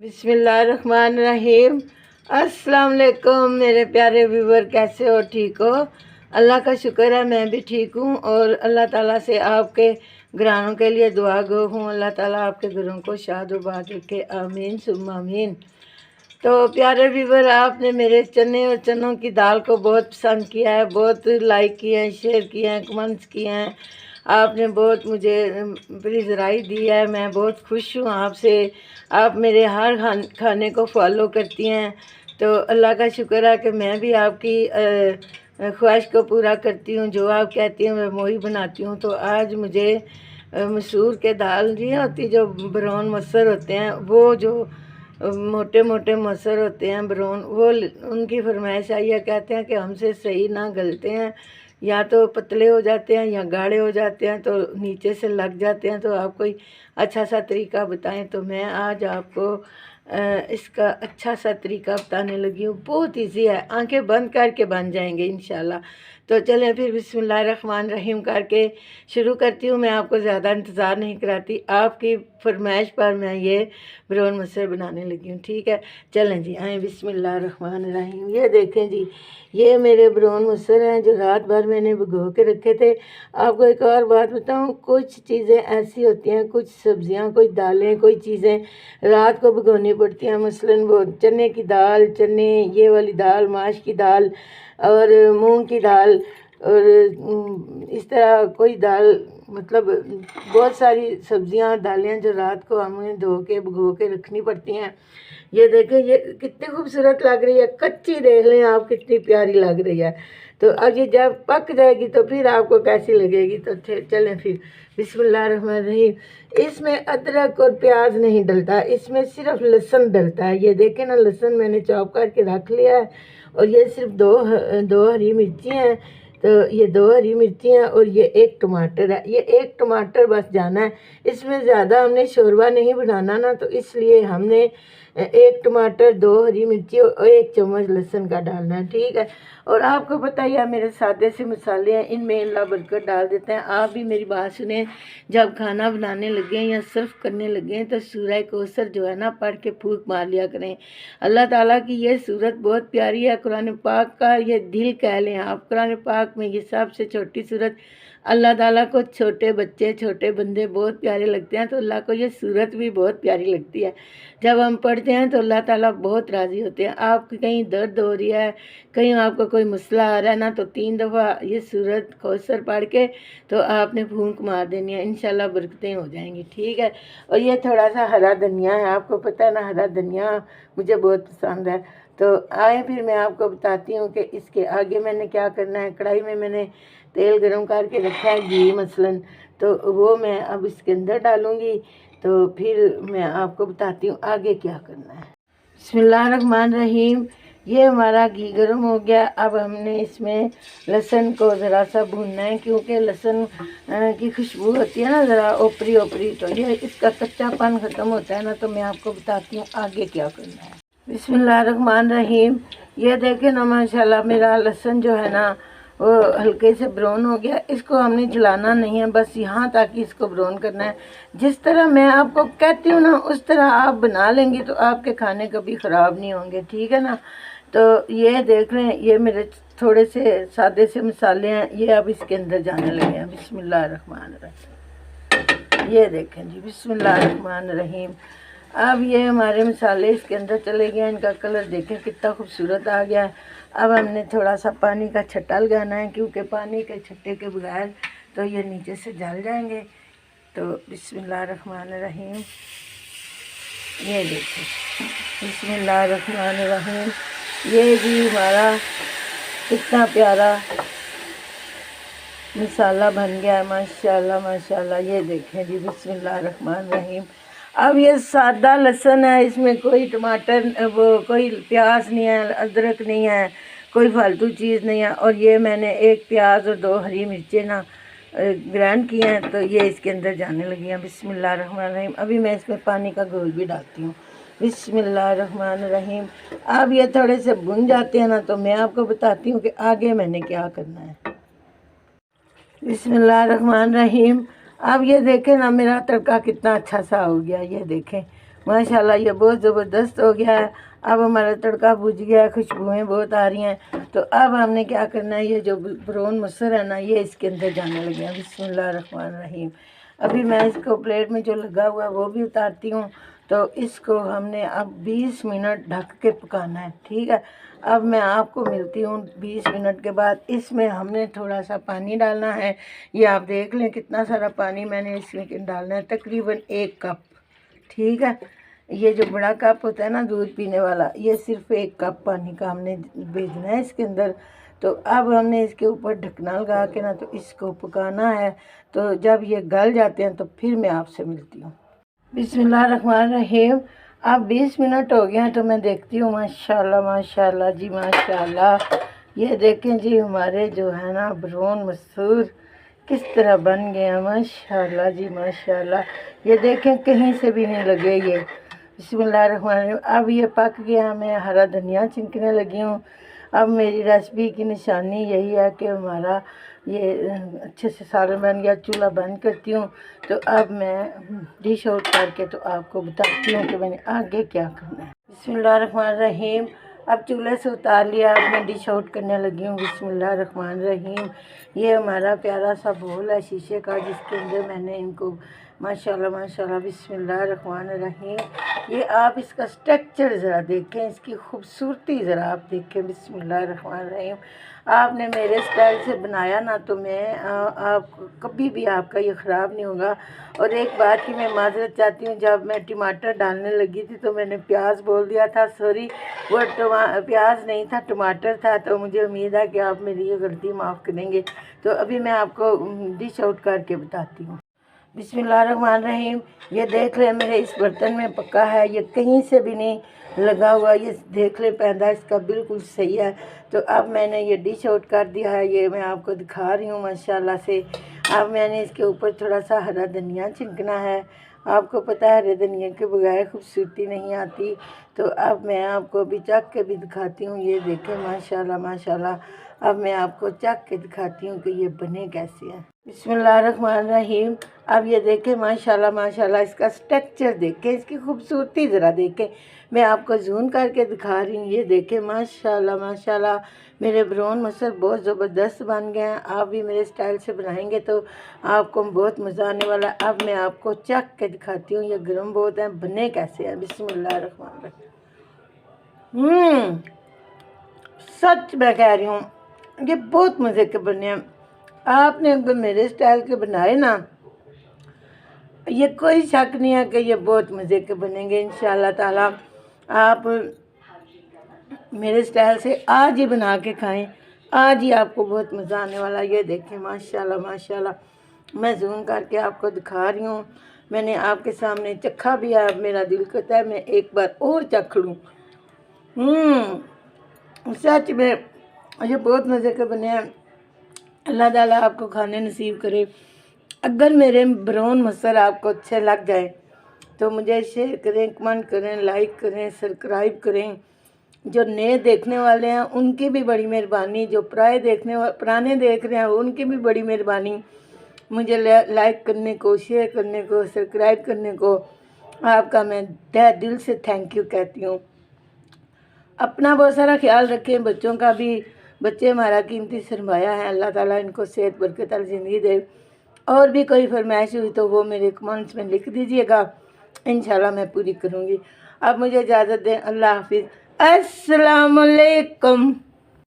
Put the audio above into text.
बिस्मिल्लाहिर्रहमानिर्रहीम। अस्सलाम वालेकुम मेरे प्यारे व्यूवर, कैसे हो? ठीक हो? अल्लाह का शुक्र है मैं भी ठीक हूँ और अल्लाह ताला से आपके घरानों के लिए दुआ गो हूँ। अल्लाह ताला आपके घरों को शाद आबाद रखे, आमीन सुम्मा आमीन। तो प्यारे व्यूवर, आपने मेरे चने और चनों की दाल को बहुत पसंद किया है, बहुत लाइक किए हैं, शेयर किए हैं, कमेंट्स किए हैं। आपने बहुत मुझे प्लीज़राई दी है, मैं बहुत खुश हूँ आपसे। आप मेरे हर खाने को फॉलो करती हैं, तो अल्लाह का शुक्र है कि मैं भी आपकी ख्वाहिश को पूरा करती हूँ। जो आप कहती हैं मैं वही बनाती हूँ। तो आज मुझे मसूर के दाल नहीं होती, जो ब्राउन मसर होते हैं, वो जो मोटे मोटे मसर होते हैं ब्राउन, वो उनकी फरमाइश आई है। कहते हैं कि हमसे सही ना गलते हैं, या तो पतले हो जाते हैं या गाढ़े हो जाते हैं, तो नीचे से लग जाते हैं। तो आप कोई अच्छा सा तरीका बताएं। तो मैं आज आपको इसका अच्छा सा तरीका बताने लगी हूँ। बहुत इजी है, आंखें बंद करके बन जाएंगे इंशाल्लाह। तो चलें फिर बिस्मिल्लाहिर्रहमानिर्रहीम करके शुरू करती हूँ। मैं आपको ज़्यादा इंतज़ार नहीं कराती, आपकी फरमाइश पर मैं ये ब्राउन मसर बनाने लगी हूँ। ठीक है, चलें जी, आएँ बिस्मिल्लाहिर्रहमानिर्रहीम। ये देखें जी, ये मेरे ब्राउन मसर हैं जो रात भर मैंने भिगो के रखे थे। आपको एक और बात बताऊँ, कुछ चीज़ें ऐसी होती हैं, कुछ सब्जियाँ, कुछ दालें, कोई चीज़ें रात को भिगोनी पड़ती हैं। मसलन वो चने की दाल, चने, ये वाली दाल, माश की दाल और मूंग की दाल, और इस तरह कोई दाल, मतलब बहुत सारी सब्जियां और दालें जो रात को हमें धो के भिगो के रखनी पड़ती हैं। ये देखें, ये कितनी खूबसूरत लग रही है, कच्ची देख लें आप, कितनी प्यारी लग रही है। तो अब ये जब पक जाएगी तो फिर आपको कैसी लगेगी। तो चलें फिर बिस्मिल्लाहिर्रहमानिर्रहीम। इसमें अदरक और प्याज नहीं डलता, इसमें सिर्फ लहसुन डलता है। ये देखें ना, लहसुन मैंने चॉप करके रख लिया है, और ये सिर्फ दो हरी मिर्ची हैं। तो ये दो हरी मिर्ची हैं और ये एक टमाटर है। ये एक टमाटर बस जाना है, इसमें ज़्यादा हमने शोरबा नहीं बनाना ना, तो इसलिए हमने एक टमाटर, दो हरी मिर्ची और एक चम्मच लहसुन का डालना है। ठीक है, और आपको पता ही है मेरे सादे से मसाले हैं, इनमें अल्लाह बरकत डाल देते हैं। आप भी मेरी बात सुने, जब खाना बनाने लगे या सर्व करने लगे तो सूरह कौसर जो है ना पढ़ के फूंक मार लिया करें। अल्लाह ताला की ये सूरत बहुत प्यारी है। कुरान पाक का ये दिल कह लें आप, कुरान पाक में ये सबसे छोटी सूरत। अल्लाह ताला को छोटे बच्चे, छोटे बंदे बहुत प्यारे लगते हैं, तो अल्लाह को ये सूरत भी बहुत प्यारी लगती है। जब हम पढ़ते हैं तो अल्लाह ताला बहुत राज़ी होते हैं। आपकी कहीं दर्द हो रही है, कहीं आपको कोई मसला आ रहा है ना, तो 3 दफ़ा ये सूरत कौसर पढ़ के तो आपने फूंक मार देनी है, इंशाल्लाह बरकतें हो जाएंगी। ठीक है, और ये थोड़ा सा हरा धनिया है, आपको पता है ना, हरा धनिया मुझे बहुत पसंद है। तो आए फिर मैं आपको बताती हूँ कि इसके आगे मैंने क्या करना है। कढ़ाई में मैंने तेल गरम करके रखा है, घी मसलन, तो वो मैं अब इसके अंदर डालूँगी। तो फिर मैं आपको बताती हूँ आगे क्या करना है। बिस्मिल्लाहिर्रहमानिर्रहीम। ये हमारा घी गर्म हो गया। अब हमने इसमें लहसुन को ज़रा सा भूनना है, क्योंकि लहसुन की खुशबू होती है ना ज़रा ओपरी ओपरी, तो ये इसका कच्चापन ख़त्म होता है ना। तो मैं आपको बताती हूँ आगे क्या करना है। बिस्मिल्लाहिर्रहमानिर्रहीम। ये देखें ना, माशाल्लाह मेरा लहसुन जो है ना वो हल्के से ब्राउन हो गया। इसको हमने जलाना नहीं है, बस यहाँ तक इसको ब्राउन करना है। जिस तरह मैं आपको कहती हूँ ना, उस तरह आप बना लेंगे तो आपके खाने कभी ख़राब नहीं होंगे। ठीक है ना। तो ये देख रहे हैं, ये मेरे थोड़े से सादे से मसाले हैं, ये अब इसके अंदर जाने लगे हैं। बिस्मिल्लाहिर्रहमानिर्रहीम। ये देखें जी, बिस्मिल्लाहिर्रहमानिर्रहीम। अब ये हमारे मसाले इसके अंदर चले गए हैं, इनका कलर देखें कितना खूबसूरत आ गया है। अब हमने थोड़ा सा पानी का छट्टा लगाना है, क्योंकि पानी के छट्टे के बगैर तो ये नीचे से जल जाएंगे। तो बिस्मिल्लाहिर्रहमानिर्रहीम। ये देखिए, बिस्मिल्लाहिर्रहमानिर्रहीम। ये भी हमारा कितना प्यारा मसाला बन गया है, माशाल्लाह माशाल्लाह। ये देखें जी, बिस्मिल्लाहिर्रहमानिर्रहीम। अब ये सादा लहसुन है, इसमें कोई टमाटर, वो कोई प्याज नहीं है, अदरक नहीं है, कोई फालतू चीज़ नहीं है। और ये मैंने एक प्याज और 2 हरी मिर्चें ना ग्राइंड किए हैं, तो ये इसके अंदर जाने लगी हैं। बिस्मिल्लाहिर्रहमानिर्रहीम। अभी मैं इसमें पानी का घोल भी डालती हूँ। बिस्मिल्लाहिर्रहमानिर्रहीम। अब ये थोड़े से भुन जाते हैं ना, तो मैं आपको बताती हूँ कि आगे मैंने क्या करना है। बिस्मिल्लाहिर्रहमानिर्रहीम। अब ये देखें ना, मेरा तड़का कितना अच्छा सा हो गया। ये देखें माशाल्लाह ये बहुत ज़बरदस्त हो गया है। अब हमारा तड़का भुज गया है, खुशबुएँ बहुत आ रही हैं। तो अब हमने क्या करना है, ये जो ब्राउन मसर है ना, ये इसके अंदर जाने लगे हैं। बिस्मिल्लाहिर्रहमानिर्रहीम। अभी मैं इसको प्लेट में जो लगा हुआ है वो भी उतारती हूँ। तो इसको हमने अब 20 मिनट ढक के पकाना है, ठीक है। अब मैं आपको मिलती हूँ 20 मिनट के बाद। इसमें हमने थोड़ा सा पानी डालना है। ये आप देख लें कितना सारा पानी मैंने इसमें डालना है, तकरीबन 1 कप, ठीक है। ये जो बड़ा कप होता है ना दूध पीने वाला, ये सिर्फ 1 कप पानी का हमने भेजना है इसके अंदर। तो अब हमने इसके ऊपर ढकना लगा के ना तो इसको पकाना है। तो जब ये गल जाते हैं तो फिर मैं आपसे मिलती हूँ। बिस्मिल्लाहिर्रहमानिर्रहीम। अब 20 मिनट हो गए हैं तो मैं देखती हूँ। माशाल्लाह माशाल्लाह जी माशाल्लाह। ये देखें जी हमारे जो है ना ब्राउन मसूर किस तरह बन गए हैं। माशाल्लाह जी माशाल्लाह। ये देखें कहीं से भी नहीं लगे ये। बिस्मिल्लाहिर्रहमानिर्रहीम। अब ये पक गया, मैं हरा धनिया छिड़कने लगी हूँ। अब मेरी रेसिपी की निशानी यही है कि हमारा ये अच्छे से सालन बन गया। चूल्हा बंद करती हूँ। तो अब मैं डिश आउट करके तो आपको बताती हूँ कि मैंने आगे क्या करना है। बिस्मिल्लाहिर्रहमानिर्रहीम। अब चूल्हे से उतार लिया, अब मैं डिश आउट करने लगी हूँ। बिस्मिल्लाहिर्रहमानिर्रहीम। ये हमारा प्यारा सा बोल है शीशे का, जिसके अंदर मैंने इनको माशाल्लाह माशाल्लाह बिस्मिल्लाहिर्रहमानिर्रहीम। ये आप इसका स्ट्रक्चर ज़रा देखें, इसकी खूबसूरती ज़रा आप देखें। बिस्मिल्लाहिर्रहमानिर्रहीम। आपने मेरे स्टाइल से बनाया ना तो मैं आप कभी भी आपका ये ख़राब नहीं होगा। और एक बात की मैं माज़रत चाहती हूँ, जब मैं टमाटर डालने लगी थी तो मैंने प्याज बोल दिया था, सॉरी, वो प्याज नहीं था टमाटर था। तो मुझे उम्मीद है कि आप मेरी ये गलती माफ़ करेंगे। तो अभी मैं आपको डिश आउट करके बताती हूँ। बिस्मिल्लाहिर्रहमानिर्रहीम। ये देख लें मेरे इस बर्तन में पका है, ये कहीं से भी नहीं लगा हुआ। ये देख ले पैदा इसका बिल्कुल सही है। तो अब मैंने ये डिश आउट कर दिया है, ये मैं आपको दिखा रही हूँ माशाल्लाह से। अब मैंने इसके ऊपर थोड़ा सा हरा धनिया छिड़कना है। आपको पता है हरे धनिया के बगैर खूबसूरती नहीं आती। तो अब मैं आपको अभी चख के भी दिखाती हूँ। ये देखें माशाल्लाह माशाल्लाह। अब मैं आपको चख के दिखाती हूँ कि ये बने कैसे हैं। बिस्मिल्लाहिर्रहमानिर्रहीम। अब ये देखें माशाल्लाह माशाल्लाह, इसका स्ट्रक्चर देखें, इसकी खूबसूरती ज़रा देखें। मैं आपको जूम करके दिखा रही हूँ। ये देखें माशाल्लाह माशाल्लाह, मेरे ब्राउन मसर बहुत ज़बरदस्त बन गए हैं। आप भी मेरे स्टाइल से बनाएंगे तो आपको बहुत मज़ा आने वाला है। अब मैं आपको चख के दिखाती हूँ ये गर्म बहुत है, बने कैसे हैं। बिस्मिल्लाहिर्रहमानिर्रहीम। सच मैं कह रही हूँ ये बहुत मज़े के बने हैं। आपने अगर मेरे स्टाइल के बनाए ना, ये कोई शक नहीं है कि ये बहुत मज़े के बनेंगे इंशाल्लाह ताला। आप मेरे स्टाइल से आज ही बना के खाएं, आज ही आपको बहुत मज़ा आने वाला। ये देखें माशाल्लाह माशाल्लाह, मैं जूम करके आपको दिखा रही हूँ। मैंने आपके सामने चखा भी है, अब मेरा दिल करता है मैं एक बार और चख लूँ। सच में ये बहुत मज़े के बने हैं। अल्लाह ताला आपको खाने नसीब करे। अगर मेरे ब्राउन मसर आपको अच्छे लग जाए तो मुझे शेयर करें, कमेंट करें, लाइक करें, सब्सक्राइब करें। जो नए देखने वाले हैं उनकी भी बड़ी मेहरबानी, जो पुराने देख रहे हैं उनकी भी बड़ी मेहरबानी। मुझे लाइक करने को, शेयर करने को, सब्सक्राइब करने को आपका मैं तहे दिल से थैंक यू कहती हूँ। अपना बहुत सारा ख्याल रखें, बच्चों का भी। बच्चे हमारा कीमती सरमाया है। अल्लाह ताला इनको सेहत बरकत और ज़िंदगी दे। और भी कोई फरमाइश हुई तो वो मेरे कमेंट्स में लिख दीजिएगा, इंशाल्लाह मैं पूरी करूँगी। अब मुझे इजाज़त दें। अल्लाह हाफिज़। अस्सलाम वालेकुम।